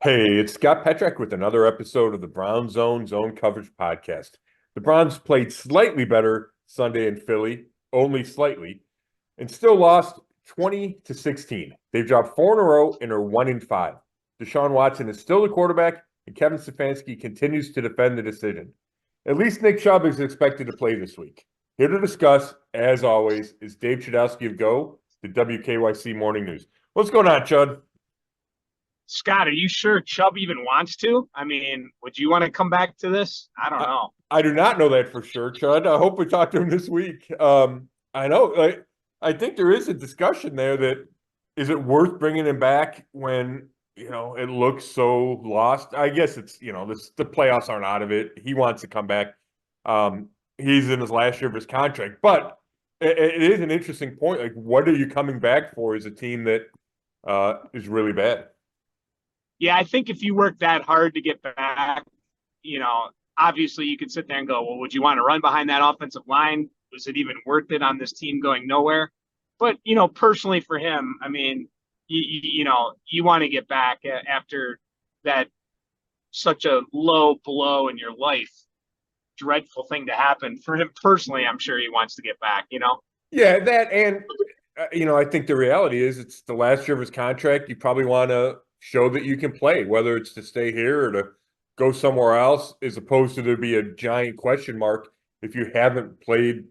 Hey, it's Scott Petrak with another episode of the Brown Zone Coverage Podcast. The Browns played slightly better Sunday in Philly, only slightly, and still lost 20-16. They've dropped four in a row and are 1-5. Deshaun Watson is still the quarterback, and Kevin Stefanski continues to defend the decision. At least Nick Chubb is expected to play this week. Here to discuss, as always, is Dave Chudowsky of the WKYC Morning News. What's going on, Chud? Scott, are you sure Chubb even wants to? I mean, would you want to come back to this? I don't I, know. I do not know that for sure, Chud. I hope we talk to him this week. I know. I think there is a discussion there that is it worth bringing him back when it looks so lost. I guess it's the playoffs aren't out of it. He wants to come back. He's in his last year of his contract, but it is an interesting point. Like, what are you coming back for as a team that is really bad? Yeah, I think if you work that hard to get back, obviously you could sit there and go, well, would you want to run behind that offensive line? Was it even worth it on this team going nowhere? But, personally for him, I mean, you want to get back after that such a low blow in your life, dreadful thing to happen. For him personally, I'm sure he wants to get back. Yeah, that and I think the reality is it's the last year of his contract. You probably want to show that you can play, whether it's to stay here or to go somewhere else, as opposed to there be a giant question mark if you haven't played,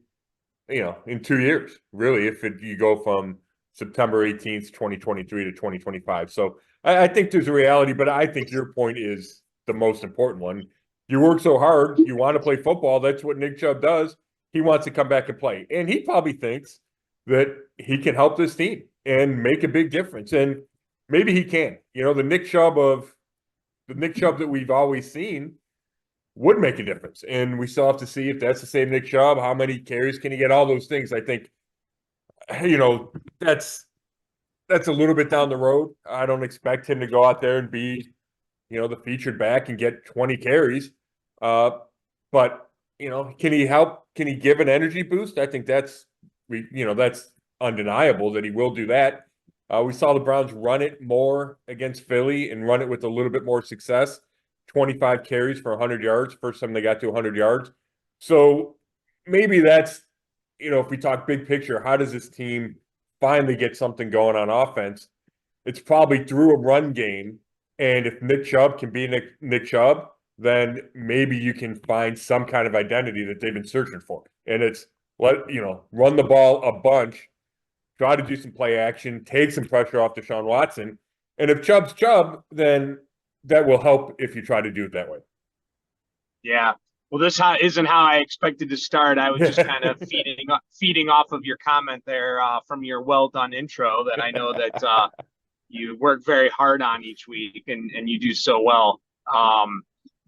in 2 years, really, you go from September 18th, 2023 to 2025. So I think there's a reality, but I think your point is the most important one. You work so hard, you want to play football. That's what Nick Chubb does. He wants to come back and play. And he probably thinks that he can help this team and make a big difference. And maybe he can. The Nick Chubb that we've always seen would make a difference. And we still have to see if that's the same Nick Chubb. How many carries can he get? All those things. I think, that's a little bit down the road. I don't expect him to go out there and be, the featured back and get 20 carries. But can he help? Can he give an energy boost? I think that's undeniable that he will do that. We saw the Browns run it more against Philly and run it with a little bit more success. 25 carries for 100 yards, first time they got to 100 yards. So maybe that's, if we talk big picture, how does this team finally get something going on offense? It's probably through a run game. And if Nick Chubb can be Nick Chubb, then maybe you can find some kind of identity that they've been searching for. And it's run the ball a bunch, try to do some play action, take some pressure off Deshaun Watson. And if Chubb's Chubb, then that will help if you try to do it that way. Yeah. Well, this isn't how I expected to start. I was just kind of feeding off of your comment there from your well done intro that I know that you work very hard on each week and you do so well.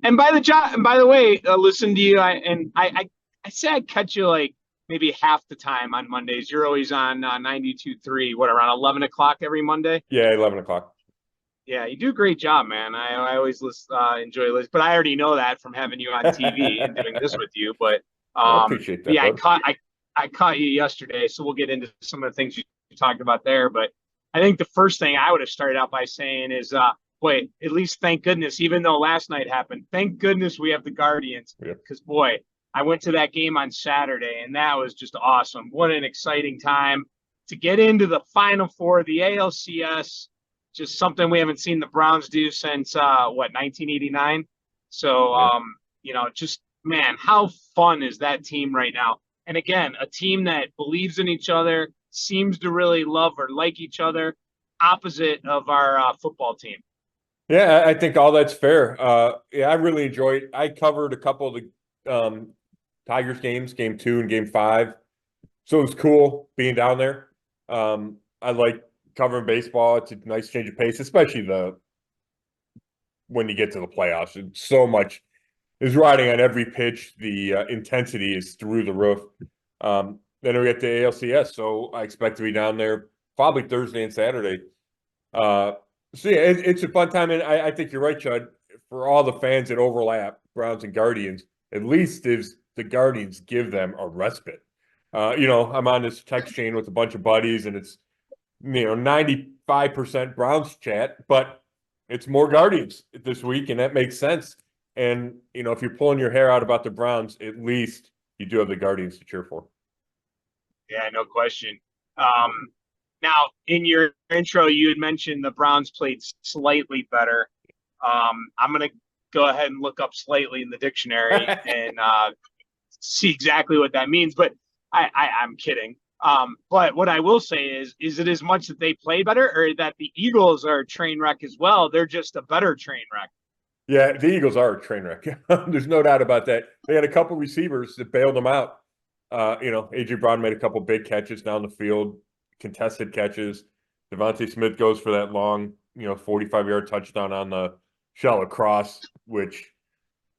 And by the way, listen to you. I say I catch you like maybe half the time on Mondays. You're always on 92.3, around 11 o'clock every Monday? Yeah, 11 o'clock. Yeah, you do a great job, man. I always enjoy listening, but I already know that from having you on TV and doing this with you. But I appreciate that. yeah, Bud. I caught you yesterday, so we'll get into some of the things you talked about there. But I think the first thing I would have started out by saying is, boy, at least thank goodness, even though last night happened, thank goodness we have the Guardians. Because, boy, I went to that game on Saturday, and that was just awesome. What an exciting time to get into the Final Four of the ALCS. Just something we haven't seen the Browns do since 1989. So, just man, how fun is that team right now? And again, a team that believes in each other, seems to really love or like each other, opposite of our football team. Yeah, I think all that's fair. I really enjoyed it. I covered a couple of the Tigers games, game 2 and game 5. So it was cool being down there. I like covering baseball. It's a nice change of pace, especially when you get to the playoffs. And so much is riding on every pitch. The intensity is through the roof. Then we get to ALCS, so I expect to be down there probably Thursday and Saturday. It's a fun time, and I think you're right, Chud. For all the fans that overlap, Browns and Guardians, at least is the Guardians give them a respite. I'm on this text chain with a bunch of buddies, and it's 95% Browns chat, but it's more Guardians this week, and that makes sense. And, if you're pulling your hair out about the Browns, at least you do have the Guardians to cheer for. Yeah, no question. Now, in your intro, you had mentioned the Browns played slightly better. I'm going to go ahead and look up slightly in the dictionary and see exactly what that means. But I'm kidding. But what I will say is it as much that they play better or that the Eagles are a train wreck as well? They're just a better train wreck. Yeah, the Eagles are a train wreck. There's no doubt about that. They had a couple receivers that bailed them out. A.J. Brown made a couple big catches down the field, contested catches. Devontae Smith goes for that long, 45-yard touchdown on the shell across, which,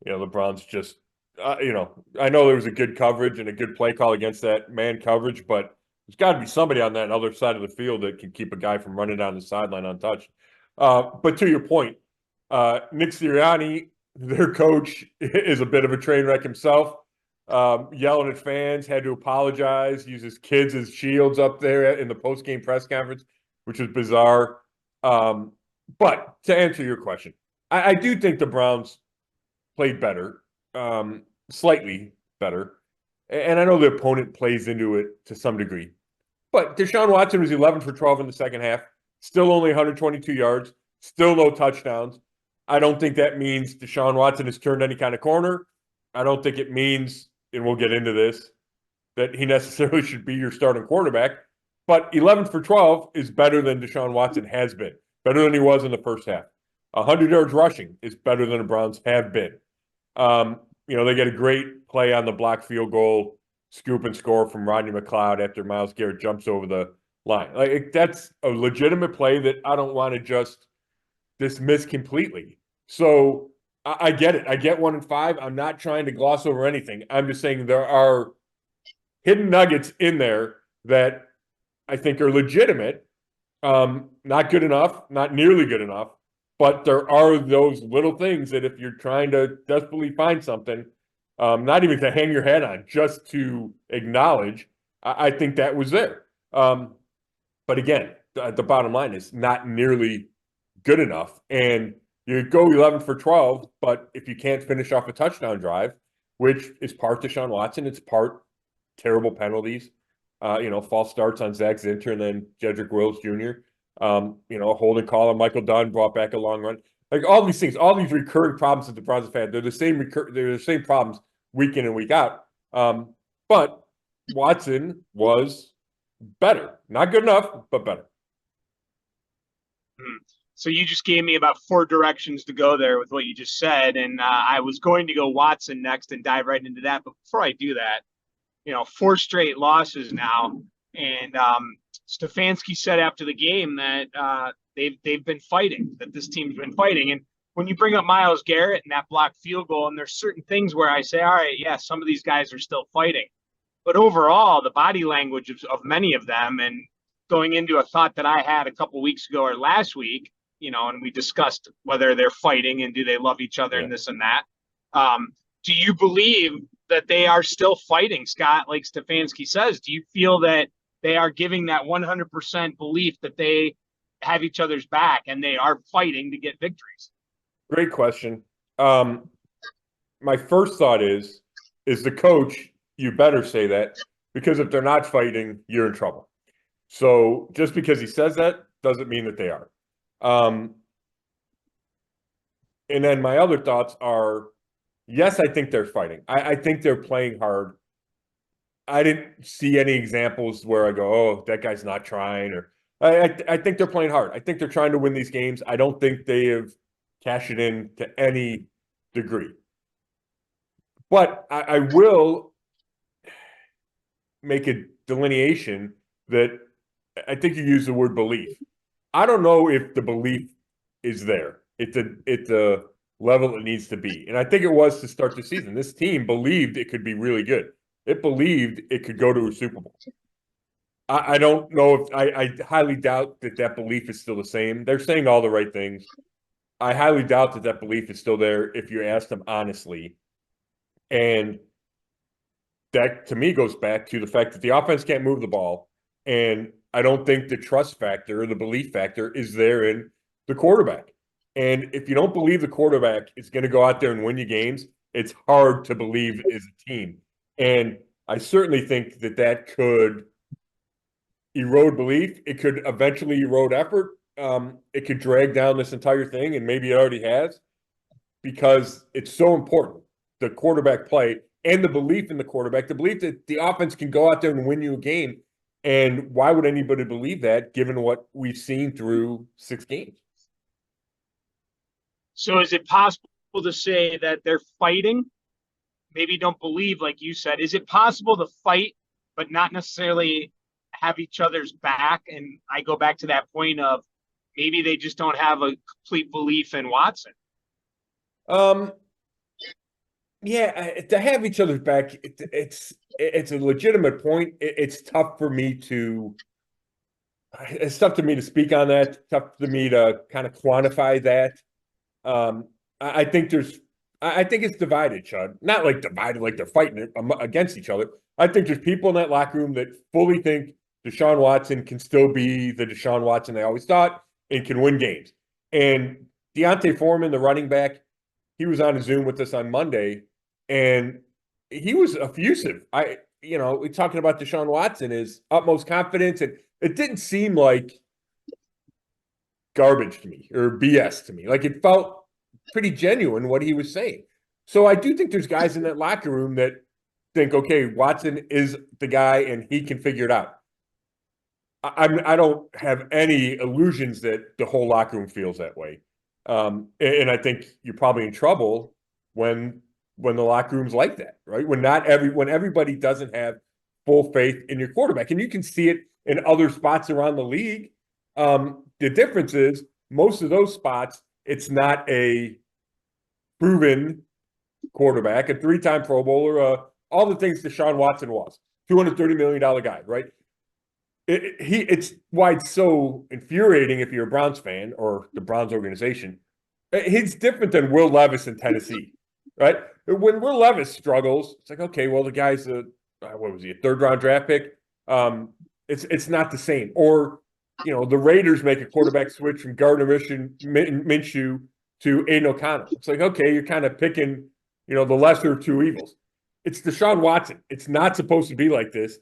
the Browns just, I know there was a good coverage and a good play call against that man coverage, but there's got to be somebody on that other side of the field that can keep a guy from running down the sideline untouched. But to your point, Nick Sirianni, their coach, is a bit of a train wreck himself. Yelling at fans, had to apologize, use his kids as shields up there in the post-game press conference, which was bizarre. But to answer your question, I do think the Browns played better, slightly better. And I know the opponent plays into it to some degree. But Deshaun Watson was 11 for 12 in the second half, still only 122 yards, still no touchdowns. I don't think that means Deshaun Watson has turned any kind of corner. I don't think it means, and we'll get into this, that he necessarily should be your starting quarterback. But 11 for 12 is better than Deshaun Watson has been, better than he was in the first half. 100 yards rushing is better than the Browns have been. They get a great play on the block field goal, scoop and score from Rodney McLeod after Myles Garrett jumps over the line. That's a legitimate play that I don't want to just dismiss completely. So I get it. I get 1 and 5. I'm not trying to gloss over anything. I'm just saying there are hidden nuggets in there that I think are legitimate. Not good enough, not nearly good enough, but there are those little things that if you're trying to desperately find something, not even to hang your head on, just to acknowledge, I think that was there. But again, the bottom line is not nearly good enough. And you go 11 for 12, but if you can't finish off a touchdown drive, which is part Deshaun Watson, it's part terrible penalties, false starts on Zach Zinter and then Jedrick Wills Jr., a holding call on Michael Dunn brought back a long run. Like all these things, all these recurring problems that the Browns have had, they're the same problems week in and week out. But Watson was better. Not good enough, but better. So you just gave me about 4 directions to go there with what you just said. And I was going to go Watson next and dive right into that. But before I do that, 4 straight losses now. And Stefanski said after the game that they've been fighting, that this team's been fighting. And when you bring up Myles Garrett and that blocked field goal, and there's certain things where I say, all right, yeah, some of these guys are still fighting. But overall, the body language of many of them, and going into a thought that I had a couple weeks ago or last week, and we discussed whether they're fighting and do they love each other and this and that. Do you believe that they are still fighting, Scott, like Stefanski says? Do you feel that they are giving that 100% belief that they have each other's back and they are fighting to get victories? Great question. My first thought is the coach, you better say that, because if they're not fighting, you're in trouble. So just because he says that doesn't mean that they are. And then my other thoughts are, yes, I think they're fighting. I think they're playing hard. I didn't see any examples where I go, oh, that guy's not trying. Or I think they're playing hard. I think they're trying to win these games. I don't think they have cashed it in to any degree. But I will make a delineation that I think you use the word belief. I don't know if the belief is there at the level it needs to be. And I think it was to start the season. This team believed it could be really good. It believed it could go to a Super Bowl. I don't know if I highly doubt that belief is still the same. They're saying all the right things. I highly doubt that belief is still there if you ask them honestly. And that, to me, goes back to the fact that the offense can't move the ball. And I don't think the trust factor or the belief factor is there in the quarterback. And if you don't believe the quarterback is going to go out there and win you games, it's hard to believe as a team. And I certainly think that could erode belief. It could eventually erode effort. It could drag down this entire thing, and maybe it already has, because it's so important, the quarterback play and the belief in the quarterback, the belief that the offense can go out there and win you a game. And why would anybody believe that, given what we've seen through 6 games? So is it possible to say that they're fighting? Maybe don't believe, like you said. Is it possible to fight, but not necessarily have each other's back? And I go back to that point of maybe they just don't have a complete belief in Watson. Yeah, to have each other's back, it's a legitimate point. It's tough for me to speak on that. It's tough for me to kind of quantify that. I think it's divided, Chud. Not like divided, like they're fighting against each other. I think there's people in that locker room that fully think Deshaun Watson can still be the Deshaun Watson they always thought and can win games. And Deontay Foreman, the running back, he was on a Zoom with us on Monday, and he was effusive. We're talking about Deshaun Watson, his utmost confidence, and it didn't seem like garbage to me or BS to me. Like, it felt pretty genuine what he was saying. So I do think there's guys in that locker room that think, okay, Watson is the guy and he can figure it out. I don't have any illusions that the whole locker room feels that way. And I think you're probably in trouble when the locker room's like that, right? When everybody doesn't have full faith in your quarterback. And you can see it in other spots around the league. The difference is most of those spots, it's not a proven quarterback, a 3-time Pro Bowler, all the things Deshaun Watson was, $230 million guy, right? It's why it's so infuriating if you're a Browns fan or the Browns organization. He's different than Will Levis in Tennessee, right? When Will Levis struggles, it's like, okay, well, the guy's a 3rd-round draft pick? It's not the same. Or, the Raiders make a quarterback switch from Gardner Minshew to Aiden O'Connell. It's like, okay, you're kind of picking, the lesser of two evils. It's Deshaun Watson. It's not supposed to be like this.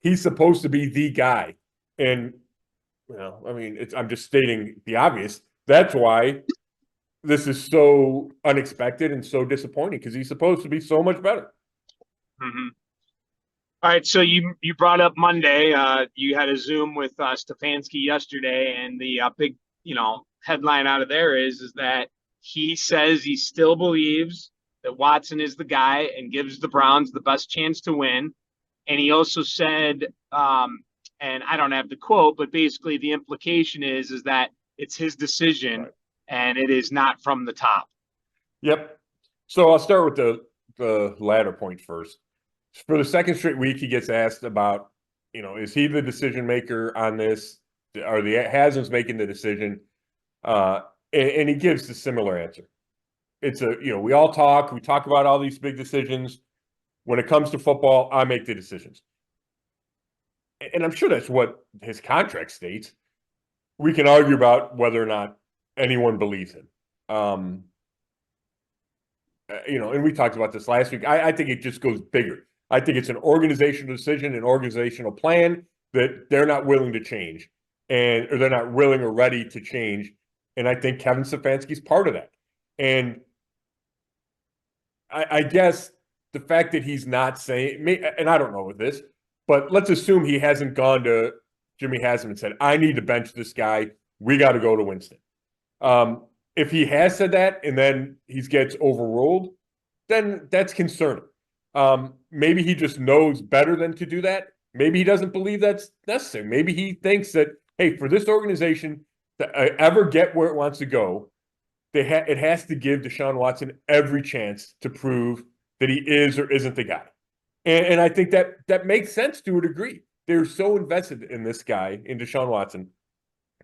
He's supposed to be the guy. And, I'm just stating the obvious. That's why this is so unexpected and so disappointing, because he's supposed to be so much better. Mm-hmm. All right, so you brought up Monday. You had a Zoom with Stefanski yesterday, and the big, headline out of there is that he says he still believes that Watson is the guy and gives the Browns the best chance to win. And he also said, and I don't have the quote, but basically the implication is that it's his decision, right, and it is not from the top. Yep. So I'll start with the latter point first. For the second straight week, he gets asked about, is he the decision maker on this? Are the Haslam's making the decision? And he gives the similar answer. It's we all talk. We talk about all these big decisions. When it comes to football, I make the decisions. And I'm sure that's what his contract states. We can argue about whether or not anyone believes him. And we talked about this last week. I think it just goes bigger. I think it's an organizational decision, an organizational plan that they're not willing to change, or they're not willing or ready to change. And I think Kevin Stefanski's part of that. And I guess the fact that he's not saying, and I don't know with this, but let's assume he hasn't gone to Jimmy Haslam and said, I need to bench this guy. We got to go to Winston. If he has said that and then he gets overruled, then that's concerning. Maybe he just knows better than to do that. Maybe he doesn't believe that's necessary. Maybe he thinks that, hey, for this organization to ever get where it wants to go, it has to give Deshaun Watson every chance to prove that he is or isn't the guy. And I think that makes sense to a degree. They're so invested in this guy, in Deshaun Watson,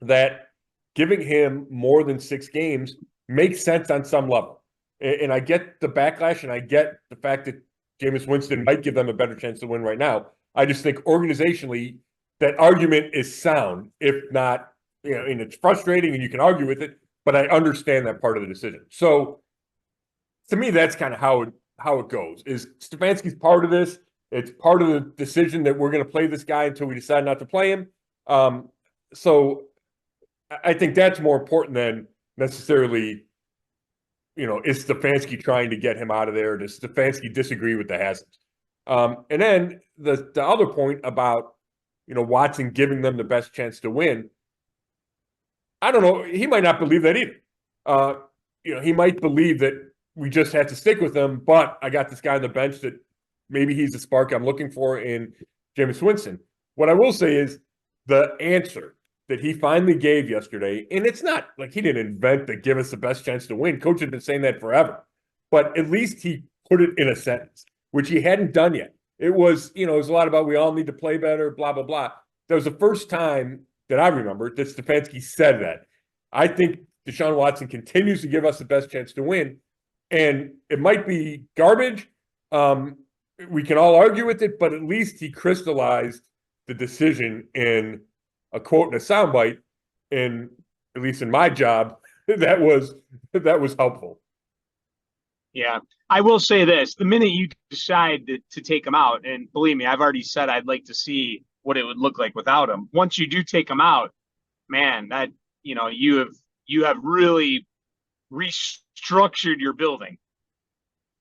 that giving him more than 6 games makes sense on some level. And I get the backlash, and I get the fact that Jameis Winston might give them a better chance to win right now. I just think organizationally, that argument is sound, if not, and it's frustrating and you can argue with it, but I understand that part of the decision. So to me, that's kind of how it goes. Is Stefanski's part of this? It's part of the decision that we're going to play this guy until we decide not to play him. So I think that's more important than necessarily, is Stefanski trying to get him out of there? Does Stefanski disagree with the Hassans? And then the other point about, Watson giving them the best chance to win, I don't know. He might not believe that either. He might believe that we just have to stick with him, but I got this guy on the bench that maybe he's the spark I'm looking for in Jameis Winston. What I will say is the answer that he finally gave yesterday, and it's not like he didn't invent to give us the best chance to win. Coach had been saying that forever, but at least he put it in a sentence, which he hadn't done yet. It was, it was a lot about we all need to play better, blah, blah, blah. That was the first time that I remember that Stefanski said that. I think Deshaun Watson continues to give us the best chance to win, and it might be garbage. We can all argue with it, but at least he crystallized the decision in a quote and a soundbite. And at least in my job, that was helpful. Yeah, I will say this: the minute you decide to take him out, and believe me, I've already said I'd like to see what it would look like without him. Once you do take him out, man, that you have really restructured your building.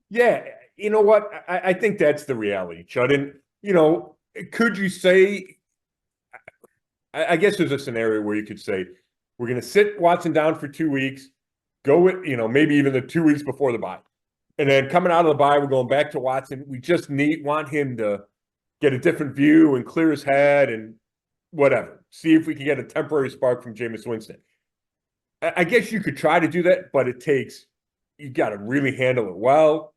Yeah, you know what? I think that's the reality, Chud. And, could you say, I guess there's a scenario where you could say, we're going to sit Watson down for 2 weeks, go with, maybe even the 2 weeks before the bye. And then coming out of the bye, we're going back to Watson. We just want him to get a different view and clear his head and whatever. See if we can get a temporary spark from Jameis Winston. I guess you could try to do that, but you got to really handle it well.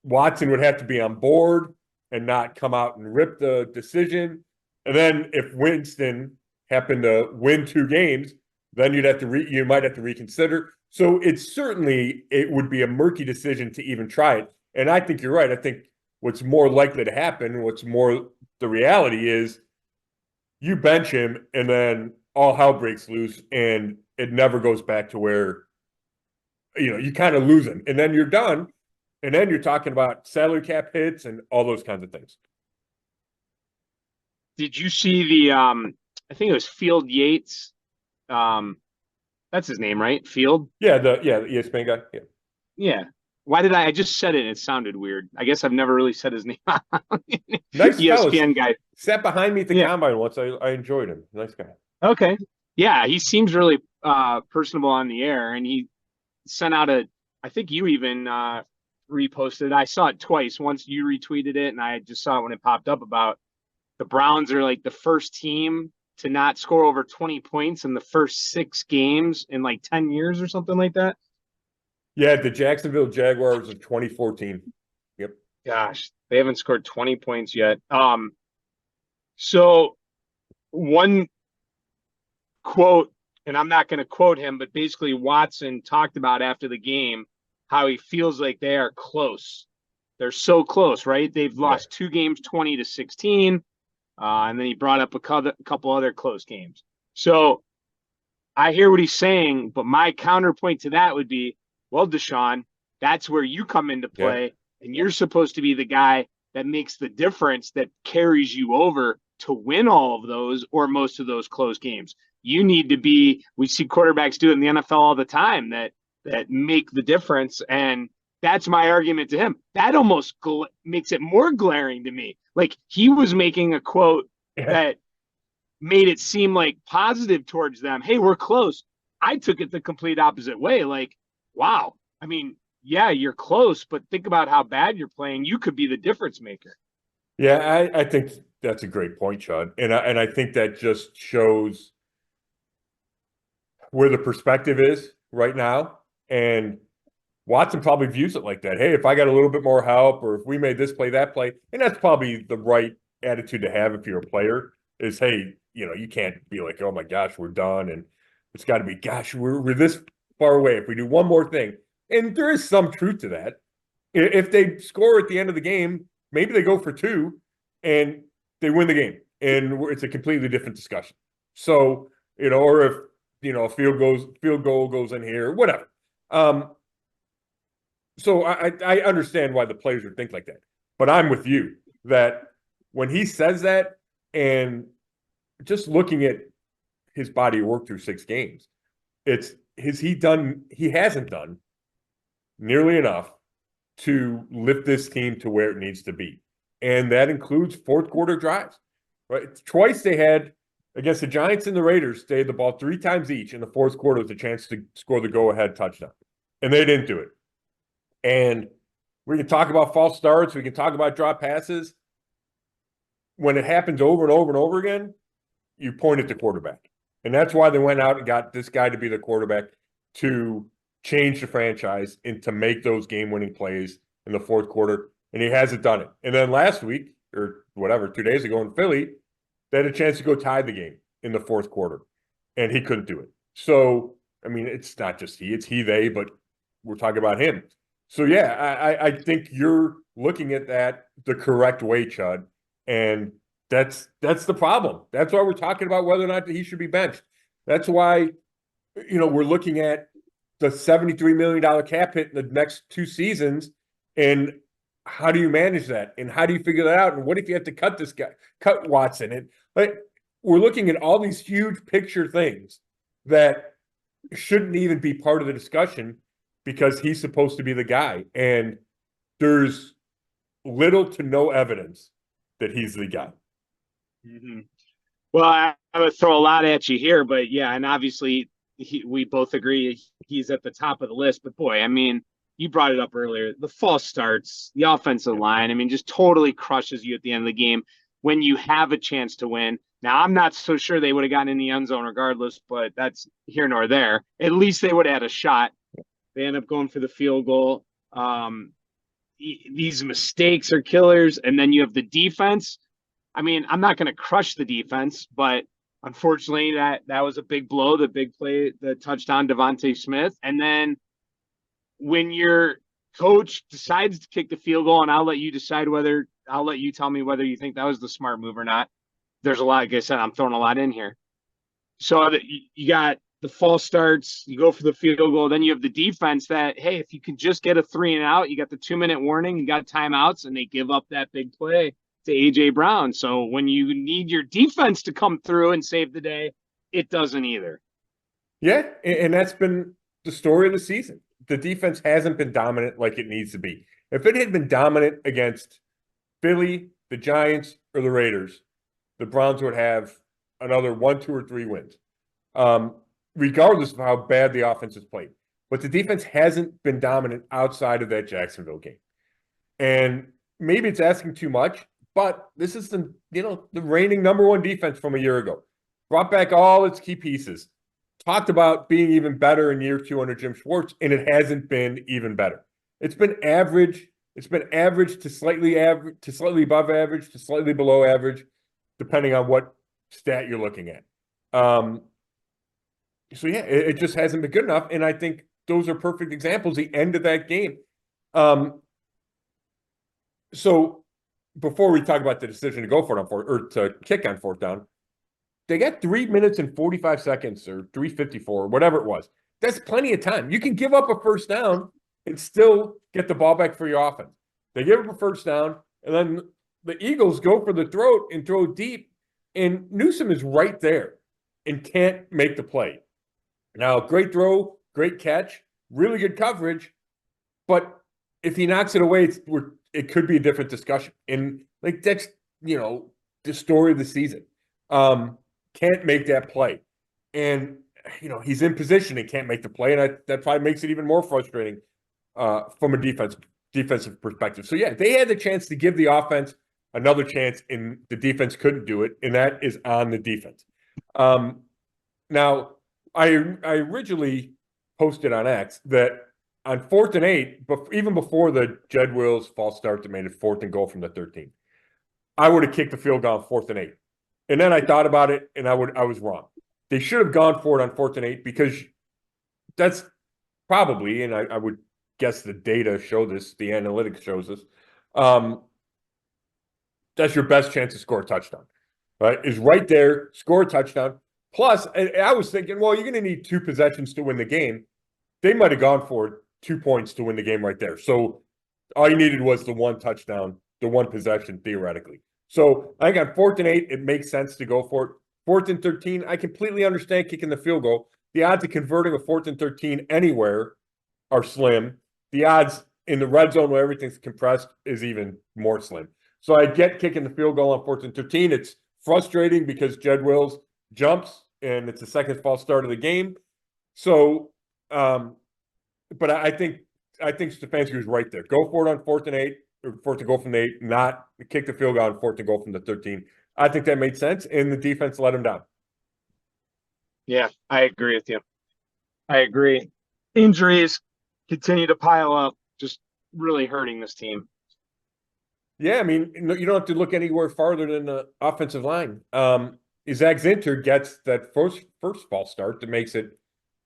Watson would have to be on board and not come out and rip the decision. And then if Winston happened to win 2 games, then you might have to reconsider. So it would be a murky decision to even try it. And I think you're right. I think what's more likely to happen, the reality is you bench him and then all hell breaks loose and it never goes back to where, you kind of lose him. And then you're done. And then you're talking about salary cap hits and all those kinds of things. Did you see I think it was Field Yates. That's his name, right? Field? Yeah, the ESPN guy. Yeah. Yeah. Why did I just said it and it sounded weird. I guess I've never really said his name. Nice ESPN guy. Sat behind me at the combine once. I enjoyed him. Nice guy. Okay. Yeah, he seems really personable on the air, and he sent out I think you even reposted it. I saw it twice. Once you retweeted it, and I just saw it when it popped up about the Browns are like the first team to not score over 20 points in the first 6 games in like 10 years or something like that. Yeah, the Jacksonville Jaguars of 2014. Yep. Gosh, they haven't scored 20 points yet. So one quote, and I'm not going to quote him, but basically Watson talked about after the game how he feels like they are close. They're so close, right? They've lost 2 games, 20-16. And then he brought up a couple other close games. So I hear what he's saying, but my counterpoint to that would be, well, Deshaun, that's where you come into play, and you're supposed to be the guy that makes the difference, that carries you over to win all of those or most of those close games. You need to be – we see quarterbacks do it in the NFL all the time that make the difference, and that's my argument to him. That almost makes it more glaring to me. Like he was making a quote that made it seem like positive towards them. Hey, we're close. I took it the complete opposite way. Like, wow. I mean, yeah, you're close, but think about how bad you're playing. You could be the difference maker. Yeah, I think that's a great point, Chud. And I think that just shows where the perspective is right now. And Watson probably views it like that. Hey, if I got a little bit more help, or if we made this play, that play, and that's probably the right attitude to have if you're a player is, hey, you can't be like, oh my gosh, we're done. And it's got to be, gosh, we're this far away. If we do one more thing, and there is some truth to that. If they score at the end of the game, maybe they go for 2 and they win the game, and it's a completely different discussion. So, or if a field goal goes in here, whatever. So I understand why the players would think like that. But I'm with you that when he says that, and just looking at his body of work through 6 games, he hasn't done nearly enough to lift this team to where it needs to be. And that includes fourth quarter drives. Right? Twice they had, against the Giants and the Raiders, they had the ball 3 times each in the fourth quarter with a chance to score the go-ahead touchdown. And they didn't do it. And we can talk about false starts. We can talk about drop passes. When it happens over and over and over again, you point at the quarterback. And that's why they went out and got this guy to be the quarterback to change the franchise and to make those game-winning plays in the fourth quarter. And he hasn't done it. And then last week, or whatever, 2 days ago in Philly, they had a chance to go tie the game in the fourth quarter. And he couldn't do it. So, I mean, it's not just it's they, but we're talking about him. So, yeah, I think you're looking at that the correct way, Chud. And that's the problem. That's why we're talking about whether or not he should be benched. That's why, we're looking at the $73 million cap hit in the next 2 seasons. And how do you manage that? And how do you figure that out? And what if you have to cut Watson? And we're looking at all these huge picture things that shouldn't even be part of the discussion because he's supposed to be the guy. And there's little to no evidence that he's the guy. Mm-hmm. Well, I would throw a lot at you here, but yeah, and obviously we both agree he's at the top of the list. But boy, I mean, you brought it up earlier. The false starts, the offensive line, I mean, just totally crushes you at the end of the game when you have a chance to win. Now, I'm not so sure they would have gotten in the end zone regardless, but that's here nor there. At least they would have had a shot. They end up going for the field goal. These mistakes are killers. And then you have the defense. I mean, I'm not going to crush the defense, but unfortunately that was a big blow, the big play, the touchdown, Devontae Smith. And then when your coach decides to kick the field goal, and I'll let you tell me whether you think that was the smart move or not. There's a lot, like I said, I'm throwing a lot in here. So you got the false starts, you go for the field goal, then you have the defense that, hey, if you can just get a 3 and out, you got the 2-minute warning, you got timeouts, and they give up that big play to A.J. Brown. So when you need your defense to come through and save the day, it doesn't either. Yeah, and that's been the story of the season. The defense hasn't been dominant like it needs to be. If it had been dominant against Philly, the Giants, or the Raiders, the Browns would have another 1, 2, or 3 wins, regardless of how bad the offense has played. But the defense hasn't been dominant outside of that Jacksonville game. And maybe it's asking too much, but this is the reigning #1 defense from a year ago. Brought back all its key pieces. Talked about being even better in year 2 under Jim Schwartz, and it hasn't been even better. It's been average. It's been average to slightly above average to slightly below average, depending on what stat you're looking at. So yeah, it just hasn't been good enough, and I think those are perfect examples. The end of that game. So before we talk about the decision to go for it or to kick on 4th down, they got 3 minutes and 45 seconds or 3:54, whatever it was. That's plenty of time. You can give up a 1st down and still get the ball back for your offense. They give up a 1st down, and then the Eagles go for the throat and throw deep, and Newsome is right there and can't make the play. Now, great throw, great catch, really good coverage, but if he knocks it away, it could be a different discussion. And that's the story of the season. Can't make that play, and he's in position and can't make the play, and that probably makes it even more frustrating from a defensive perspective. So yeah, they had the chance to give the offense another chance, and the defense couldn't do it, and that is on the defense. Now, I originally posted on X that on 4th and 8, but even before the Jed Wills false start that made it 4th and goal from the 13, I would have kicked the field goal on 4th and 8. And then I thought about it, and I was wrong. They should have gone for it on 4th and 8 because that's probably, and I would guess the data show this, the analytics shows this, that's your best chance to score a touchdown, right? Is right there, score a touchdown. Plus, I was thinking, well, you're going to need 2 possessions to win the game. They might have gone for 2 points to win the game right there. So all you needed was the 1 touchdown, the 1 possession, theoretically. So I think on 4th and 8, it makes sense to go for it. 4th and 13, I completely understand kicking the field goal. The odds of converting a 4th and 13 anywhere are slim. The odds in the red zone where everything's compressed is even more slim. So I get kicking the field goal on 4th and 13. It's frustrating because Jed Wills jumps and it's the second false start of the game. So, but I think Stefanski was right there. Go for it on 4th and 8, or 4th to go from the 8, not kick the field goal on 4th to go from the 13. I think that made sense, and the defense let him down. Yeah, I agree with you. I agree. Injuries continue to pile up, just really hurting this team. Yeah, I mean, you don't have to look anywhere farther than the offensive line. Zach Zinter gets that first false start that makes it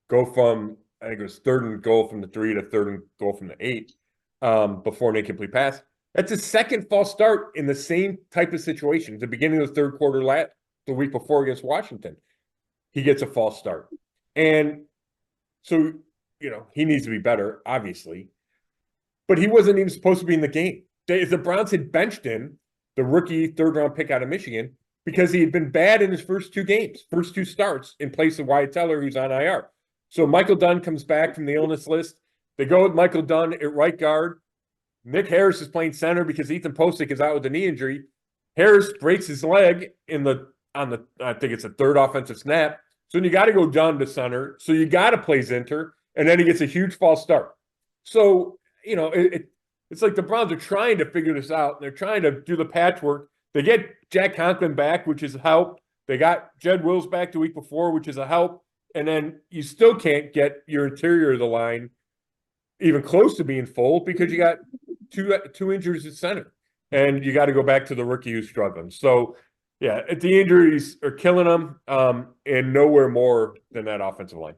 go from, I think it was 3rd and goal from the 3 to 3rd and goal from the 8 before an incomplete pass. That's his second false start in the same type of situation. At the beginning of the 3rd quarter the week before against Washington, he gets a false start. And so, he needs to be better, obviously. But he wasn't even supposed to be in the game. The Browns had benched him, the rookie 3rd-round pick out of Michigan, because he had been bad in his first 2 games, first 2 starts, in place of Wyatt Teller, who's on IR. So Michael Dunn comes back from the illness list. They go with Michael Dunn at right guard. Nick Harris is playing center because Ethan Posick is out with a knee injury. Harris breaks his leg on the I think it's a 3rd offensive snap. So then you got to go Dunn to center. So you got to play Zinter, and then he gets a huge false start. So, it's like the Browns are trying to figure this out, and they're trying to do the patchwork. They get Jack Conklin back, which is a help. They got Jed Wills back the week before, which is a help. And then you still can't get your interior of the line even close to being full because you got two injuries at center. And you got to go back to the rookie who's struggling. So, yeah, the injuries are killing them, and nowhere more than that offensive line.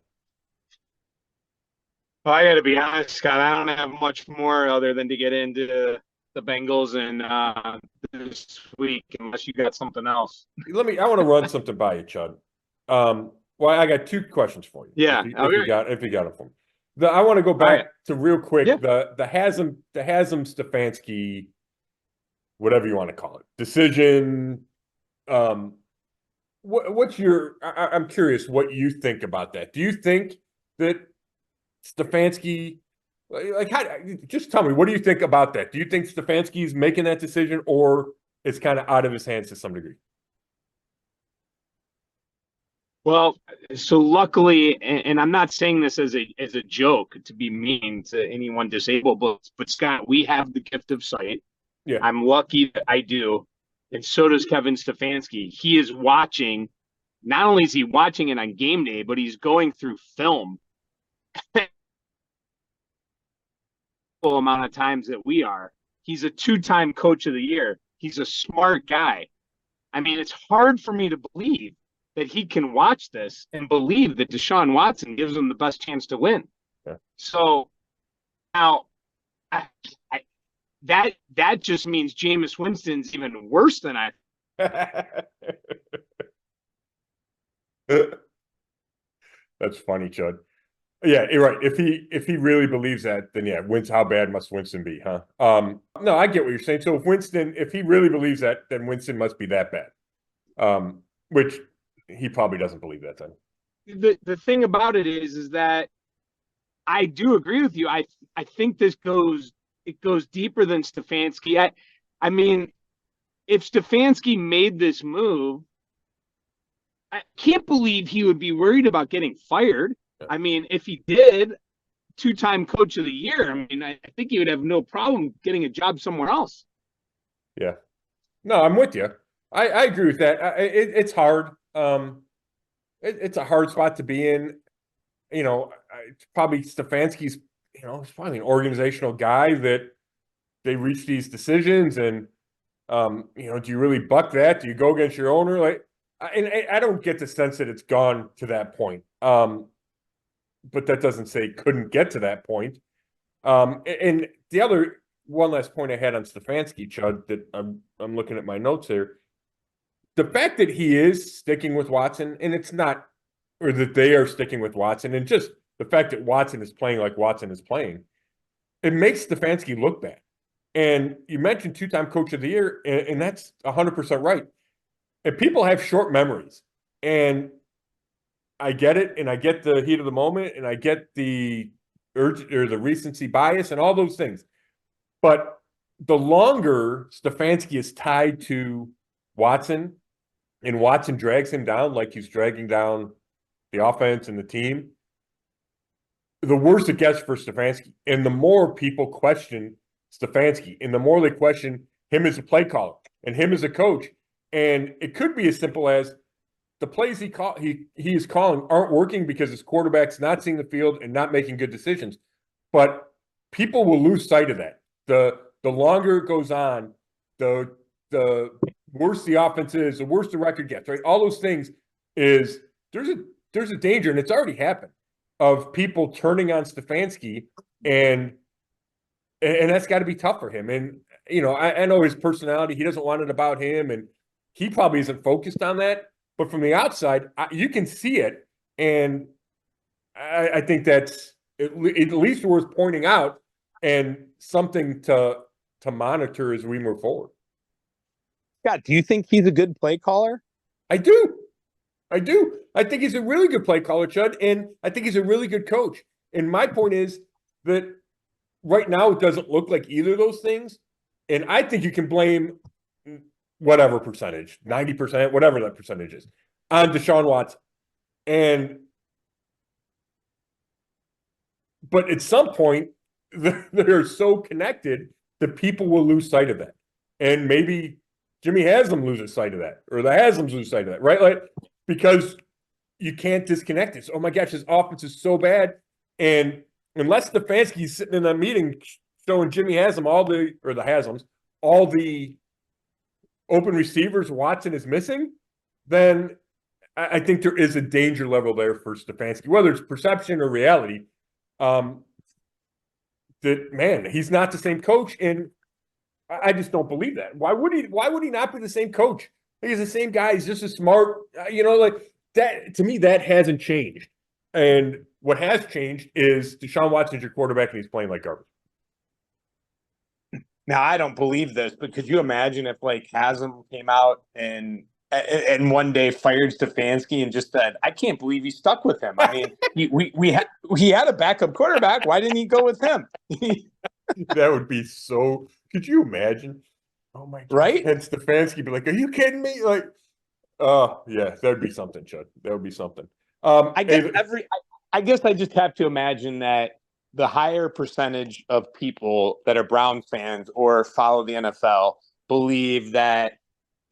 Well, I got to be honest, Scott. I don't have much more other than to get into the Bengals and this week, unless you got something else. I want to run something by you, Chud. Well, I got 2 questions for you. Yeah, if you got it for me. I want to go back to real quick. Yeah. The Haslam Stefanski, whatever you want to call it, decision. What's your? I'm curious what you think about that. Do you think that Stefanski, just tell me, what do you think about that? Do you think Stefanski's making that decision, or it's kind of out of his hands to some degree? Well, so luckily, and I'm not saying this as a joke to be mean to anyone disabled, but Scott, we have the gift of sight. Yeah, I'm lucky that I do, and so does Kevin Stefanski. He is watching. Not only is he watching it on game day, but he's going through film amount of times that we are. He's a 2-time coach of the year. He's a smart guy. I mean, it's hard for me to believe that he can watch this and believe that Deshaun Watson gives him the best chance to win. Yeah. So now that just means Jameis Winston's even worse than I. That's funny, Chud. Yeah, you're right. If he really believes that, then yeah, how bad must Winston be, huh? No, I get what you're saying. So if he really believes that, then Winston must be that bad. Which he probably doesn't believe that then. The thing about it is that I do agree with you. I think this goes deeper than Stefanski. I mean, if Stefanski made this move, I can't believe he would be worried about getting fired. I mean, if he did, 2-time coach of the year, I mean, I think he would have no problem getting a job somewhere else. Yeah. No, I'm with you. I agree with that. It's hard. It's a hard spot to be in. It's probably Stefanski's, he's probably an organizational guy that they reach these decisions and, do you really buck that? Do you go against your owner? I don't get the sense that it's gone to that point. But that doesn't say it couldn't get to that point. And the other one last point I had on Stefanski, Chud, that I'm looking at my notes here. the fact that he is sticking with Watson, and it's not, or that they are sticking with Watson, and just the fact that Watson is playing like Watson is playing, it makes Stefanski look bad. And you mentioned two-time coach of the year, and that's 100% right. And people have short memories. And I get it, and I get the heat of the moment, and I get the urge or the recency bias and all those things. But the longer Stefanski is tied to Watson, and Watson drags him down like he's dragging down the offense and the team, the worse it gets for Stefanski. And the more people question Stefanski, and the more they question him as a play caller and him as a coach. And it could be as simple as the plays he is calling aren't working because his quarterback's not seeing the field and not making good decisions. But people will lose sight of that. The longer it goes on, the worse the offense is, the worse the record gets, right? All those things is there's a danger, and it's already happened, of people turning on Stefanski, and that's got to be tough for him. And, you know, I know his personality, he doesn't want it about him, and he probably isn't focused on that. But from the outside, you can see it, and I think that's at least worth pointing out and something to monitor as we move forward. Scott, do you think he's a good play caller? I do. I think he's a really good play caller, Chud, and I think he's a really good coach. And my point is that right now it doesn't look like either of those things. And I think you can blame whatever percentage, 90%, whatever that percentage is, on Deshaun Watson. But at some point, they're so connected that people will lose sight of that. And maybe Jimmy Haslam loses sight of that, or the Haslams lose sight of that, right? Like, because you can't disconnect it. So, oh my gosh, his offense is so bad. And unless Stefanski's sitting in that meeting showing Jimmy Haslam the Haslams, all the open receivers Watson is missing, then I think there is a danger level there for Stefanski, whether it's perception or reality. That, man, he's not the same coach, and I just don't believe that. Why would he not be the same coach? He's the same guy. He's just as smart. Like that. To me, that hasn't changed. And what has changed is Deshaun Watson's your quarterback, and he's playing like garbage. Now, I don't believe this, but could you imagine if like Haslam came out and one day fired Stefanski and just said, "I can't believe he stuck with him. I mean, he had a backup quarterback. Why didn't he go with him?" That would be so. Could you imagine? Oh my God! Right? And Stefanski be like, "Are you kidding me?" Like, oh yeah, that would be something, Chud. That would be something. I guess I just have to imagine that the higher percentage of people that are Brown fans or follow the NFL believe that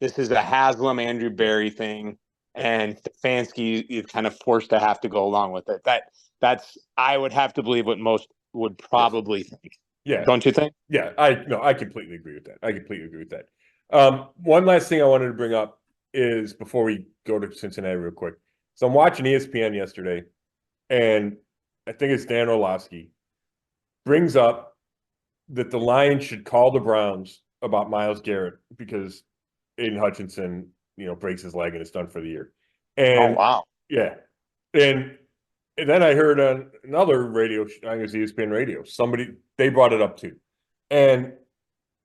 this is a Haslam Andrew Berry thing, and Stefanski is kind of forced to have to go along with it. That's I would have to believe what most would probably think. Yeah, don't you think? Yeah, I completely agree with that. One last thing I wanted to bring up is before we go to Cincinnati real quick. So I'm watching ESPN yesterday, and I think it's Dan Orlovsky brings up that the Lions should call the Browns about Myles Garrett because Aiden Hutchinson, breaks his leg and it's done for the year. And oh wow, yeah, and then I heard on another radio, I think it was ESPN radio, they brought it up too, and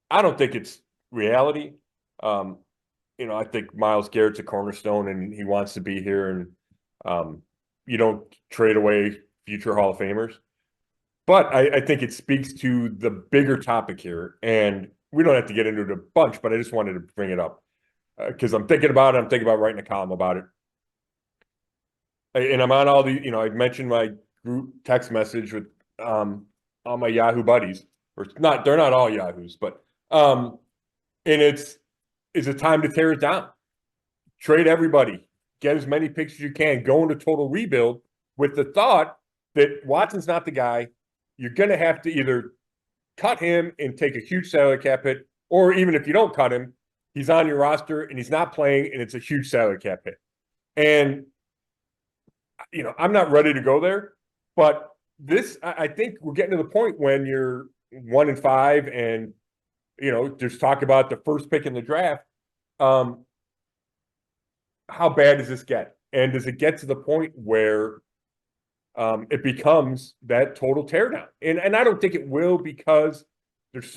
I don't think it's reality. I think Myles Garrett's a cornerstone and he wants to be here, and you don't trade away future Hall of Famers. But I think it speaks to the bigger topic here, and we don't have to get into it a bunch, but I just wanted to bring it up because I'm thinking about writing a column about it. And I'm on all the, I mentioned my group text message with all my Yahoo buddies, they're not all Yahoos, but and is it time to tear it down? Trade everybody, get as many picks as you can, go into total rebuild with the thought that Watson's not the guy. You're going to have to either cut him and take a huge salary cap hit, or even if you don't cut him, he's on your roster and he's not playing and it's a huge salary cap hit. And, I'm not ready to go there, but I think we're getting to the point when you're 1-5 and, there's talk about the first pick in the draft. how bad does this get? And does it get to the point where it becomes that total teardown? And I don't think it will, because there's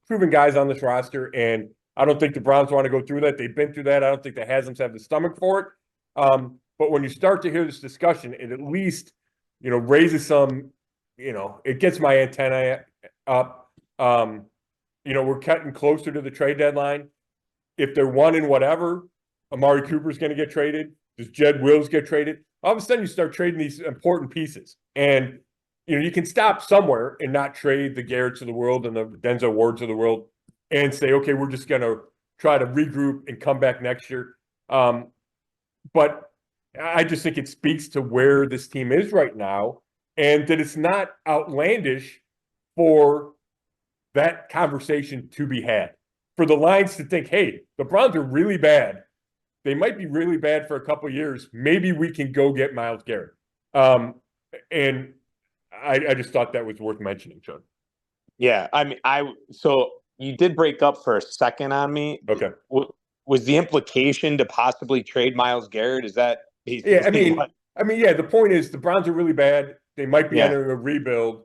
proven guys on this roster, and I don't think the Browns want to go through that. They've been through that. I don't think the Haslam's have the stomach for it. But when you start to hear this discussion, it at least, raises some, it gets my antenna up. We're cutting closer to the trade deadline. If they're one in whatever, Amari Cooper's going to get traded. Does Jed Wills get traded? All of a sudden, you start trading these important pieces. And, you can stop somewhere and not trade the Garretts of the world and the Denzel Wards of the world and say, okay, we're just going to try to regroup and come back next year. But I just think it speaks to where this team is right now, and that it's not outlandish for that conversation to be had. For the Lions to think, hey, the Browns are really bad. They might be really bad for a couple of years. Maybe we can go get Myles Garrett. And I just thought that was worth mentioning, Sean. Yeah, so you did break up for a second on me. Okay. Was the implication to possibly trade Myles Garrett? Is that? Yeah, the point is the Browns are really bad. They might be entering a rebuild.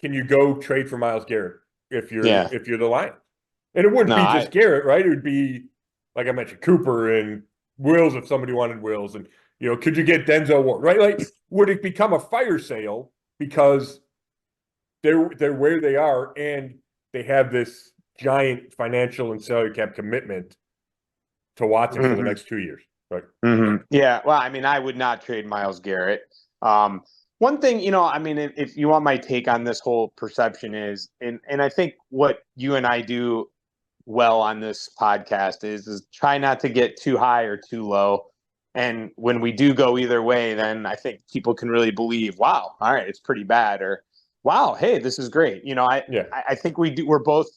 Can you go trade for Myles Garrett if you're the Lions? And it wouldn't be just Garrett, right? It would be, like I mentioned, Cooper and Wills if somebody wanted Wills. And, could you get Denzel Ward, right? Like, would it become a fire sale because they're where they are and they have this giant financial and salary cap commitment to Watson for the next 2 years? Right. Mm-hmm. Yeah. Well, I would not trade Myles Garrett. One thing, if you want my take on this whole perception is, and I think what you and I do well on this podcast is try not to get too high or too low. And when we do go either way, then I think people can really believe, wow, all right, it's pretty bad, or wow, hey, this is great. I think we're both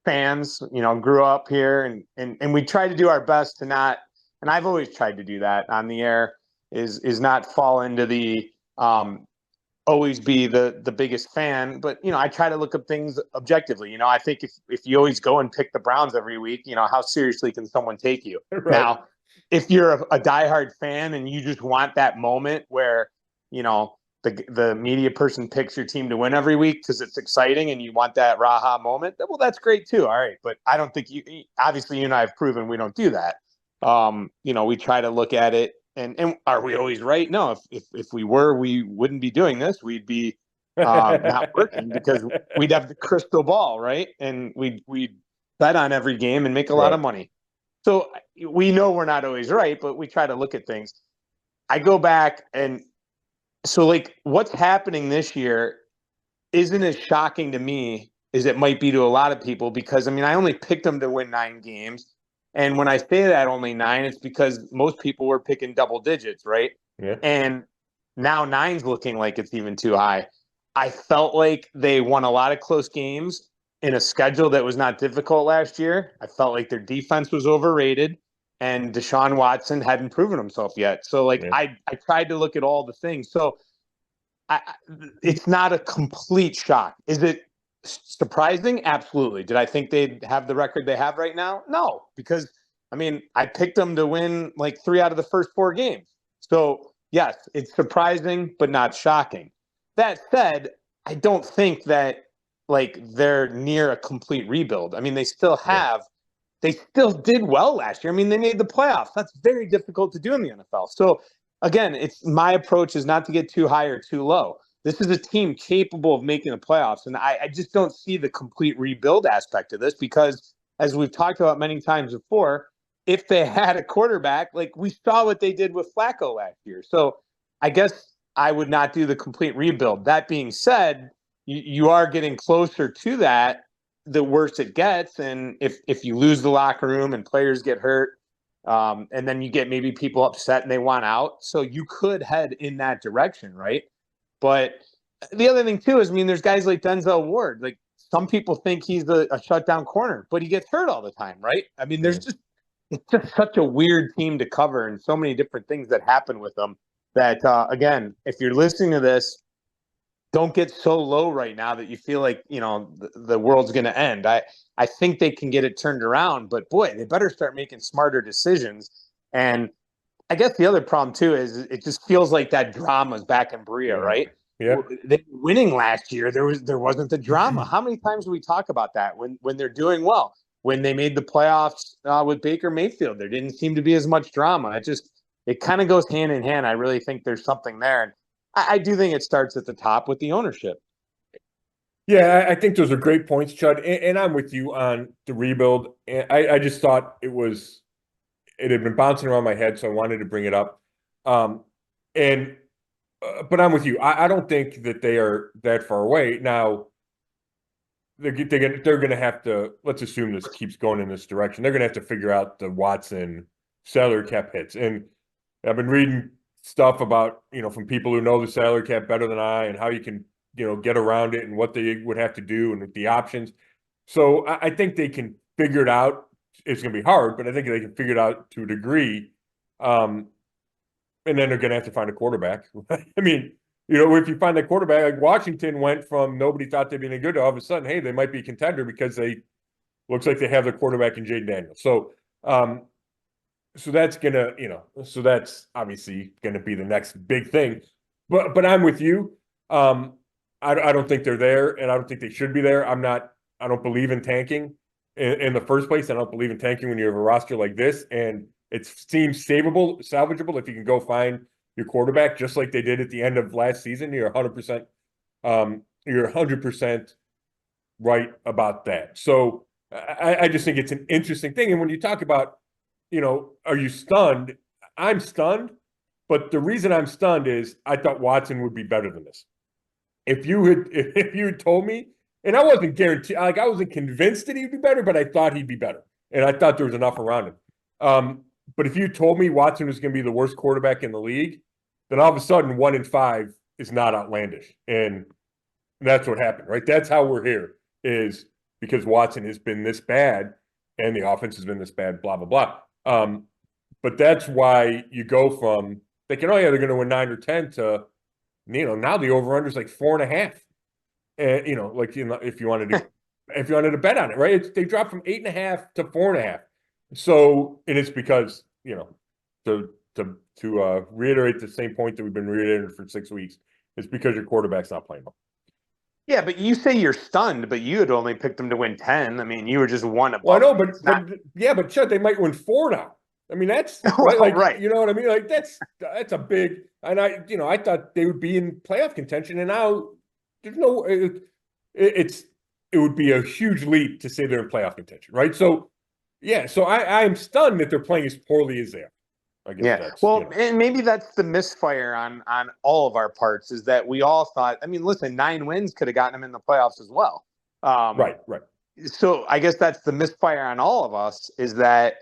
fans, grew up here, and we try to do our best to not, and I've always tried to do that on the air, is not fall into the always be the biggest fan, but I try to look at things objectively. I think if you always go and pick the Browns every week, how seriously can someone take you? Right. Now, if you're a diehard fan and you just want that moment where the media person picks your team to win every week because it's exciting and you want that raha moment, well, that's great too. All right, but I don't think obviously you and I have proven we don't do that. We try to look at it. And are we always right? No, if we were, we wouldn't be doing this. We'd be not working because we'd have the crystal ball, right? And we'd bet on every game and make a lot of money. So we know we're not always right, but we try to look at things. I go back, and so like what's happening this year isn't as shocking to me as it might be to a lot of people, because I only picked them to win 9 games. And when I say that only 9, it's because most people were picking double digits, right? Yeah. And now 9's looking like it's even too high. I felt like they won a lot of close games in a schedule that was not difficult last year. I felt like their defense was overrated, and Deshaun Watson hadn't proven himself yet. So I tried to look at all the things. So it's not a complete shock. Is it surprising? Absolutely. Did I think they'd have the record they have right now? No, because I picked them to win like 3 out of the first 4 games. So yes, it's surprising, but not shocking. That said, I don't think that they're near a complete rebuild. They still have, they still did well last year. They made the playoffs. That's very difficult to do in the NFL. So again, my approach is not to get too high or too low. This is a team capable of making the playoffs. And I just don't see the complete rebuild aspect of this, because as we've talked about many times before, if they had a quarterback, we saw what they did with Flacco last year. So I guess I would not do the complete rebuild. That being said, you are getting closer to that the worse it gets. And if you lose the locker room and players get hurt, and then you get maybe people upset and they want out. So you could head in that direction, right? But the other thing too is, there's guys like Denzel Ward. Some people think he's a shutdown corner, but he gets hurt all the time, right? It's just such a weird team to cover, and so many different things that happen with them that, again, if you're listening to this don't get so low right now that you feel like, the world's going to end. I think they can get it turned around, but boy, they better start making smarter decisions. And I guess the other problem too is it just feels like that drama's back in Berea, right? Yeah. They winning last year, there wasn't the drama. How many times do we talk about that when they're doing well? When they made the playoffs with Baker Mayfield, there didn't seem to be as much drama. It kind of goes hand in hand. I really think there's something there, and I do think it starts at the top with the ownership. Yeah, I think those are great points, Chud, and I'm with you on the rebuild. And I just thought it had been bouncing around my head, so I wanted to bring it up. But I'm with you. I don't think that they are that far away now. They're going to have to. Let's assume this keeps going in this direction. They're going to have to figure out the Watson salary cap hits. And I've been reading stuff about from people who know the salary cap better than I, and how you can get around it and what they would have to do and the options. So I think they can figure it out. It's going to be hard, but I think they can figure it out to a degree. And then they're going to have to find a quarterback. I mean, if you find that quarterback, like Washington went from nobody thought they'd be any good to all of a sudden, hey, they might be a contender because looks like they have their quarterback in Jaden Daniels. So, so that's so that's obviously gonna be the next big thing. But I'm with you. I don't think they're there, and I don't think they should be there. I don't believe in tanking in the first place. I don't believe in tanking when you have a roster like this, and it seems salvageable if you can go find your quarterback, just like they did at the end of last season. You're 100%. You're 100% right about that. So I just think it's an interesting thing. And when you talk about, are you stunned? I'm stunned, but the reason I'm stunned is I thought Watson would be better than this. If you had told me, and I wasn't guaranteed, like I wasn't convinced that he'd be better, but I thought he'd be better, and I thought there was enough around him. But if you told me Watson was going to be the worst quarterback in the league, then all of a sudden 1-5 is not outlandish, and that's what happened, right? That's how we're here, is because Watson has been this bad, and the offense has been this bad, blah blah blah. But that's why you go from thinking, oh yeah, they're going to win 9 or 10 to now the over/under is like 4.5. And if you wanted to bet on it, right? They dropped from 8.5 to 4.5. So, and it's because to reiterate the same point that we've been reiterating for 6 weeks, it's because your quarterback's not playing well. Yeah, but you say you're stunned, but you had only picked them to win 10. I mean, you were just one above. Well, I know, but Chet, they might win 4 now. I mean, that's right. You know what I mean? Like that's a big. And I thought they would be in playoff contention, and now there's no. It would be a huge leap to say they're in playoff contention, right? So, yeah. So I am stunned that they're playing as poorly as they are. I guess yeah. Well, and maybe that's the misfire on all of our parts, is that we all thought. I mean, listen, 9 wins could have gotten them in the playoffs as well. Right. So I guess that's the misfire on all of us, is that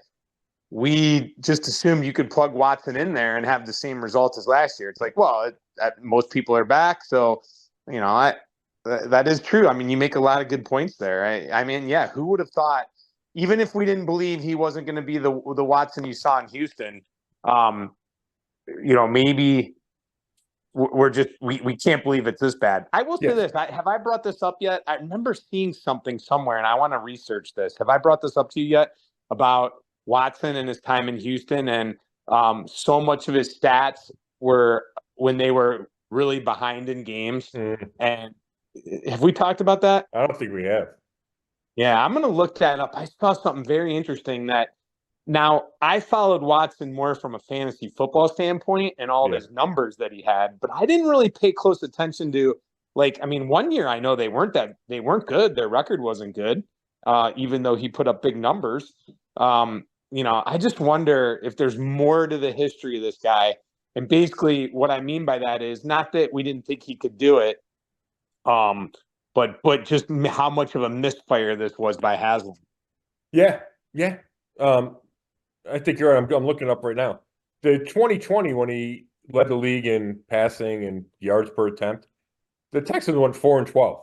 we just assumed you could plug Watson in there and have the same results as last year. It's like, well, most people are back, so that is true. I mean, you make a lot of good points there. I mean, yeah, who would have thought? Even if we didn't believe he wasn't going to be the Watson you saw in Houston, maybe we can't believe it's this bad. I will say this. Have I brought this up yet? I remember seeing something somewhere, and I want to research this. Have I brought this up to you yet about Watson and his time in Houston? And so much of his stats were when they were really behind in games. And have we talked about that? I don't think we have. Yeah, I'm going to look that up. I saw something very interesting that now I followed Watson more from a fantasy football standpoint and all his numbers that he had, but I didn't really pay close attention to, one year I know they weren't good. Their record wasn't good, even though he put up big numbers. I just wonder if there's more to the history of this guy. And basically what I mean by that is not that we didn't think he could do it, but just how much of a misfire this was by Haslam. Yeah. I think you're right. I'm looking up right now. The 2020, when he led the league in passing and yards per attempt, the Texans went 4-12.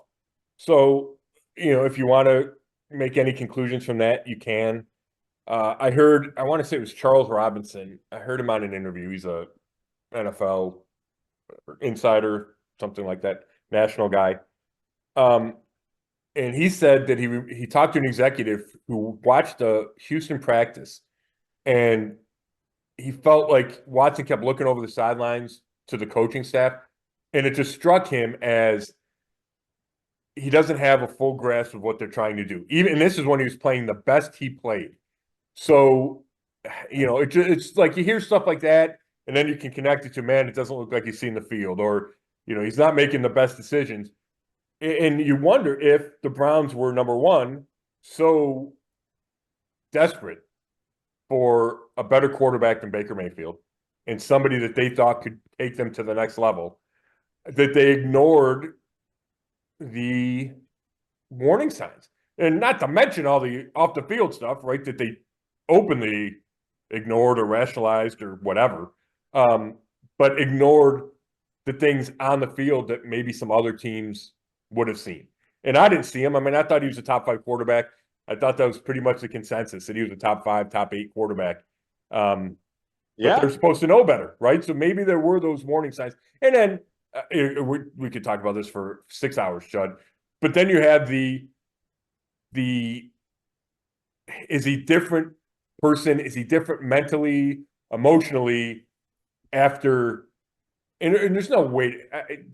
So, if you want to make any conclusions from that, you can. I want to say it was Charles Robinson. I heard him on an interview. He's a NFL insider, something like that. national guy. And he said that he talked to an executive who watched the Houston practice, and he felt like Watson kept looking over the sidelines to the coaching staff, and it just struck him as he doesn't have a full grasp of what they're trying to do. And this is when he was playing the best he played. So, it's like you hear stuff like that, and then you can connect it to, man, it doesn't look like he's seen the field, or, he's not making the best decisions. And you wonder if the Browns were, number one, so desperate for a better quarterback than Baker Mayfield and somebody that they thought could take them to the next level, that they ignored the warning signs. And not to mention all the off-the-field stuff, right, that they openly ignored or rationalized or whatever, but ignored the things on the field that maybe some other teams would have seen. And I didn't see him. I mean, I thought he was a top 5 quarterback. I thought that was pretty much the consensus, that he was a top 5, top 8 quarterback. But they're supposed to know better, right? So maybe there were those warning signs. And then we could talk about this for 6 hours, Chud. But then you have the is he different person? Is he different mentally, emotionally after? And there's no way.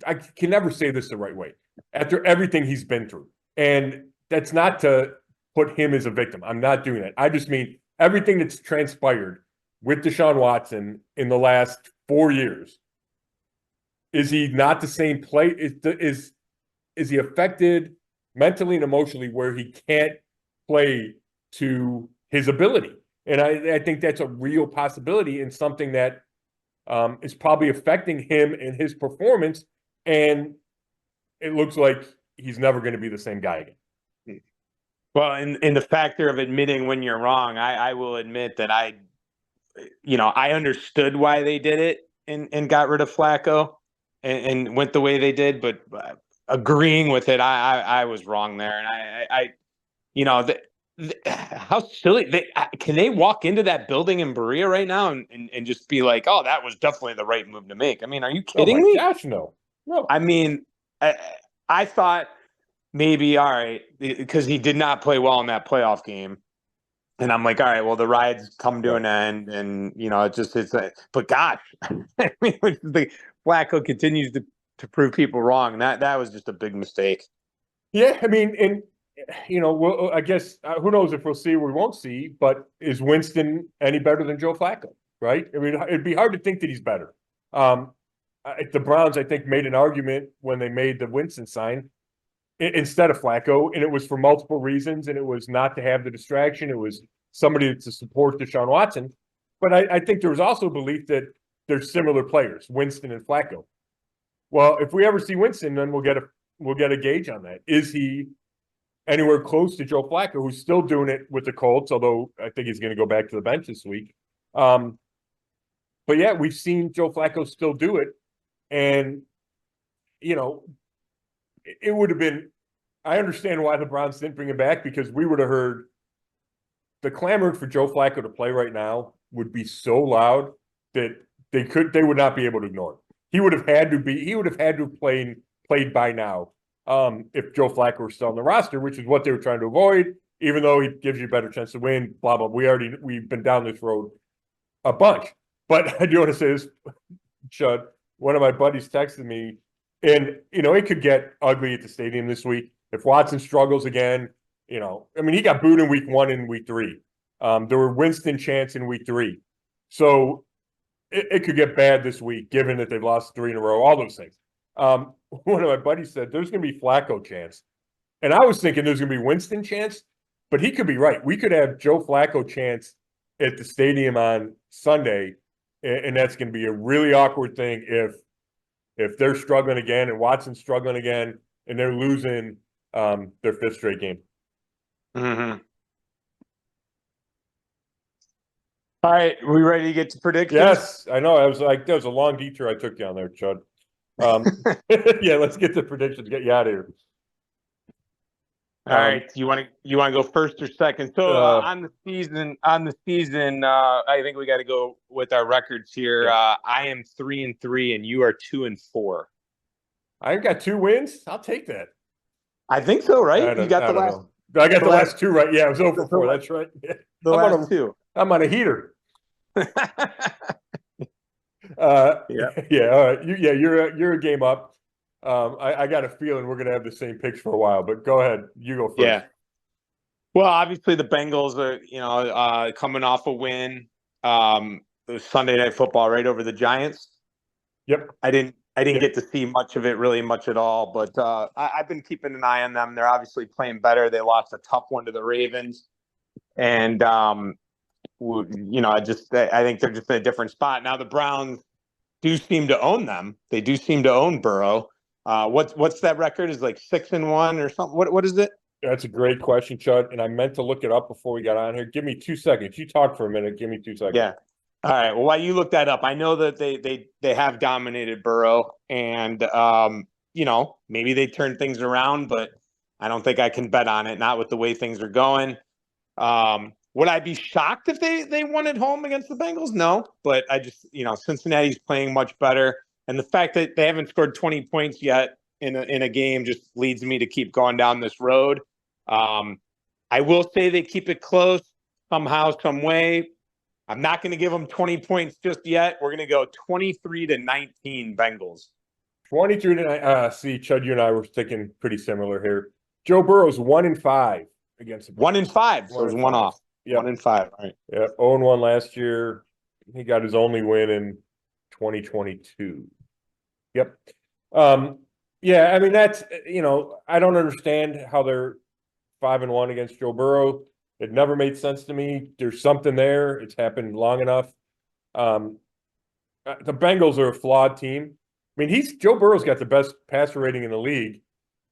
I can never say this the right way. After everything he's been through. And that's not to put him as a victim. I'm not doing that. I just mean everything that's transpired with Deshaun Watson in the last 4 years. Is he not the same play? Is he affected mentally and emotionally where he can't play to his ability? And I think that's a real possibility, and something that is probably affecting him and his performance. And it looks like he's never going to be the same guy again. Well, in the factor of admitting when you're wrong, I will admit that I understood why they did it and got rid of Flacco and went the way they did, but agreeing with it, I was wrong there. And how silly can they walk into that building in Berea right now and just be like, oh, that was definitely the right move to make. I mean, are you kidding me? Gosh, no. I mean, I thought maybe, all right, because he did not play well in that playoff game. And I'm like, all right, well, the ride's come to an end. And, but gosh, I mean, Flacco continues to prove people wrong. That was just a big mistake. Yeah, I mean, and, well, I guess, who knows if we'll see or we won't see, but is Winston any better than Joe Flacco, right? I mean, it'd be hard to think that he's better. The Browns, I think, made an argument when they made the Winston sign instead of Flacco, and it was for multiple reasons, and it was not to have the distraction. It was somebody to support Deshaun Watson. But I think there was also belief that they're similar players, Winston and Flacco. Well, if we ever see Winston, then we'll get a gauge on that. Is he anywhere close to Joe Flacco, who's still doing it with the Colts, although I think he's going to go back to the bench this week. But yeah, we've seen Joe Flacco still do it. And, it would have been, I understand why the Browns didn't bring him back, because we would have heard the clamor for Joe Flacco to play right now would be so loud that they would not be able to ignore him. He would have had to have played by now. If Joe Flacco were still on the roster, which is what they were trying to avoid, even though he gives you a better chance to win, blah, blah. We've been down this road a bunch. But I do want to say this, Chud, one of my buddies texted me, and, it could get ugly at the stadium this week. If Watson struggles again, he got booed in week 1 and week 3. There were Winston chants in week 3. So it could get bad this week, given that they've lost 3 in a row, all those things. One of my buddies said there's going to be Flacco chants. And I was thinking there's going to be Winston chants, but he could be right. We could have Joe Flacco chants at the stadium on Sunday, and that's going to be a really awkward thing if they're struggling again and Watson's struggling again and they're losing their 5th straight game. Mm-hmm. All right, are we ready to get to predictions? Yes, I know. That was a long detour I took down there, Chud. Yeah, let's get to predictions. Get you out of here. All right, you want to go first or second? So on the season, I think we got to go with our records here. Yeah. I am 3-3, and you are 2-4. I've got 2 wins. I'll take that. I think so, right? You got the last. Know. I got the last 2 right. Yeah, it was over 4. That's right. Yeah. The last 2. I'm on a heater. Yeah. Yeah. All right. You're a game up. I got a feeling we're gonna have the same picks for a while, but go ahead. You go first. Yeah. Well, obviously the Bengals are, coming off a win. It was Sunday Night Football right over the Giants. Yep. I didn't get to see much of it, really much at all, but I've been keeping an eye on them. They're obviously playing better. They lost a tough one to the Ravens, and I think they're just in a different spot now. The Browns do seem to own them. They do seem to own Burrow. What's that record? Is like 6-1 or something? What is it? That's a great question, Chud, and I meant to look it up before we got on here. Give me 2 seconds. You talk for a minute. Give me 2 seconds. Yeah. All right. Well, while you look that up, I know that they have dominated Burrow, and maybe they turn things around, but I don't think I can bet on it. Not with the way things are going. Would I be shocked if they won at home against the Bengals? No, but I just Cincinnati's playing much better, and the fact that they haven't scored 20 points yet in a game just leads me to keep going down this road. I will say they keep it close somehow, some way. I'm not going to give them 20 points just yet. We're going to go 23-19 Bengals. 23-9. See, Chud, you and I were thinking pretty similar here. Joe Burrow's 1-5 against the Bengals. 1-5. So it was 1 off. Yep. 1-5. All right. Yeah. 0-1 last year. He got his only win in 2022. Yep. Yeah. I mean, that's I don't understand how they're 5-1 against Joe Burrow. It never made sense to me. There's something there. It's happened long enough. The Bengals are a flawed team. I mean, Joe Burrow's got the best passer rating in the league.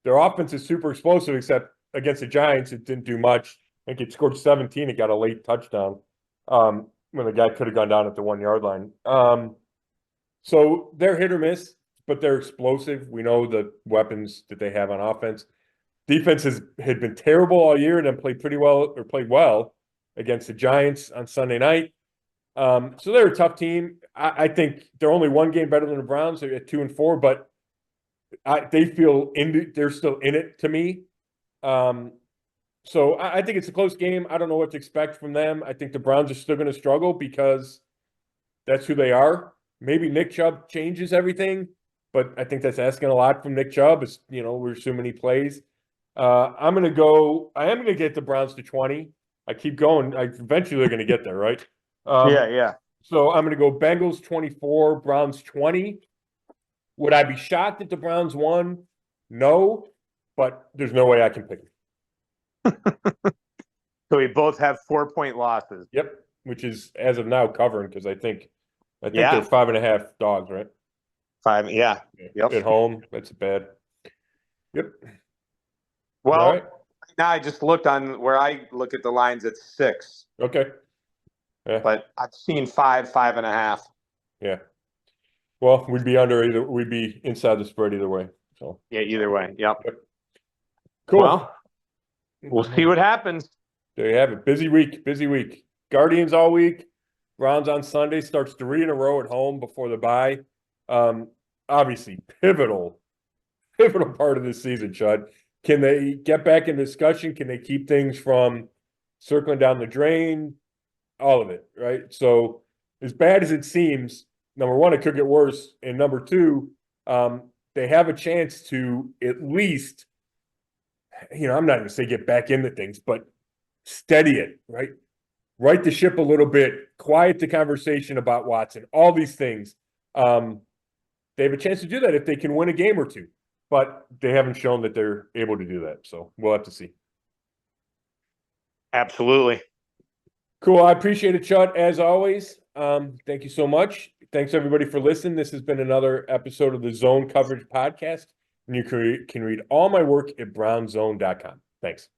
Their offense is super explosive, except against the Giants, it didn't do much. I think it scored 17. It got a late touchdown when the guy could have gone down at the 1-yard line. So they're hit or miss, but they're explosive. We know the weapons that they have on offense. Defense had been terrible all year and then played well against the Giants on Sunday night. So they're a tough team. I think they're only 1 game better than the Browns. They're at 2-4, but they feel they're still in it to me. So I think it's a close game. I don't know what to expect from them. I think the Browns are still going to struggle because that's who they are. Maybe Nick Chubb changes everything, but I think that's asking a lot from Nick Chubb. It's, we're assuming he plays. I am going to get the Browns to 20. I keep going. Eventually they're going to get there, right? Yeah. So I'm going to go Bengals 24, Browns 20. Would I be shocked if the Browns won? No, but there's no way I can pick it. So we both have 4-point losses. Yep, which is as of now covering because I think they're 5.5 dogs, right? 5, yeah. Yep. At home, that's bad. Yep. Well, right. Now I just looked on where I look at the lines at 6. Okay. Yeah. But I've seen 5.5. Yeah. Well, we'd be under either. We'd be inside the spread either way. So yeah, either way. Yep. Cool. Well, we'll see what happens. There you have it. Busy week. Guardians all week. Browns on Sunday. Starts 3 in a row at home before the bye. Obviously, pivotal part of this season, Chud. Can they get back in discussion? Can they keep things from circling down the drain? All of it, right? So as bad as it seems, number one, it could get worse. And number two, they have a chance to at least, I'm not going to say get back into things, but steady it, right? Right the ship a little bit, quiet the conversation about Watson, all these things. They have a chance to do that if they can win a game or two, but they haven't shown that they're able to do that. So we'll have to see. Absolutely. Cool. I appreciate it, Chud, as always. Thank you so much. Thanks, everybody, for listening. This has been another episode of the Zone Coverage Podcast, and you can read all my work at brownzone.com. Thanks.